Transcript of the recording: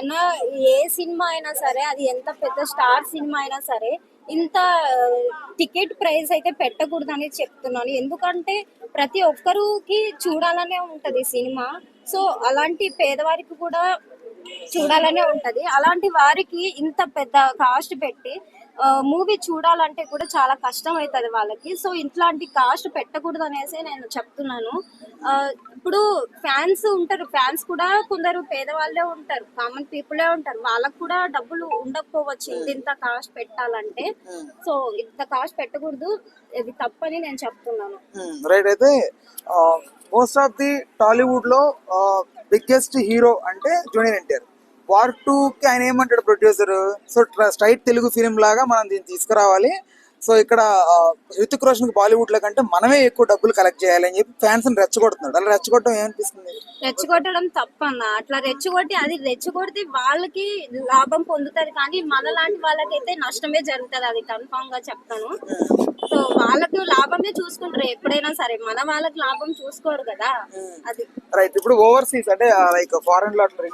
అన్న ఏ సినిమా అయినా సరే, అది ఎంత పెద్ద స్టార్ సినిమా అయినా సరే, ఇంత టికెట్ ప్రైస్ అయితే పెట్టకూడదు అనేది చెప్తున్నాను. ఎందుకంటే ప్రతి ఒక్కరికి చూడాలనే ఉంటది సినిమా. సో అలాంటి పేదవారికి కూడా చూడాలనే ఉంటది. అలాంటి వారికి ఇంత పెద్ద కాస్ట్ పెట్టి మూవీ చూడాలంటే కూడా చాలా కష్టం అవుతుంది వాళ్ళకి. సో ఇట్లాంటి కాస్ట్ పెట్టకూడదు అనేసి నేను చెప్తున్నాను. ఇప్పుడు ఫ్యాన్స్ ఉంటారు, ఫ్యాన్స్ కూడా కొందరు పేదవాళ్ళే ఉంటారు, కామన్ పీపులే ఉంటారు, వాళ్ళకు కూడా డబ్బులు ఉండకపోవచ్చు ఇంత కాస్ట్ పెట్టాలంటే. సో ఇంత కాస్ట్ పెట్టకూడదు, ఇది తప్పని నేను చెప్తున్నాను. రైట్. అయితే మోస్ట్ ఆఫ్ ది టాలీవుడ్ లో బిగ్గెస్ట్ హీరో అంటే జూనియర్ ఎన్టీఆర్. వార్ 2 కి ఆయన ఏమంటాడు producer, so straight Telugu film లాగా మనం దీన్ని తీసుకురావాలి, సో ఇక్కడ హృతిక్ రోషన్ బాలీవుడ్ లో కంటే మనమే ఎక్కువ డబ్బులు కలెక్ట్ చేయాలి అని చెప్పి ఫ్యాన్స్ రెచ్చగొడుతున్నాడు. అలా రెచ్చగొట్టడం ఏమనిపిస్తుంది? రెచ్చగొట్టడం తప్పన్న. అట్లా రెచ్చగొట్టి అది రెచ్చగొడితే వాళ్ళకి లాభం పొందుతారు, కానీ మన లాంటి వాళ్ళకైతే నష్టమే జరుగుతుంది, అది కన్ఫామ్ గా చెప్తాను. సో వాళ్ళకు లాభమే చూసుకుంటారు ఎప్పుడైనా సరే, మన వాళ్ళకి లాభం చూసుకోరు కదా. అది రైట్. ఇప్పుడు ఓవర్సీస్ అంటే లైక్ ఫారెన్ లో అట్లా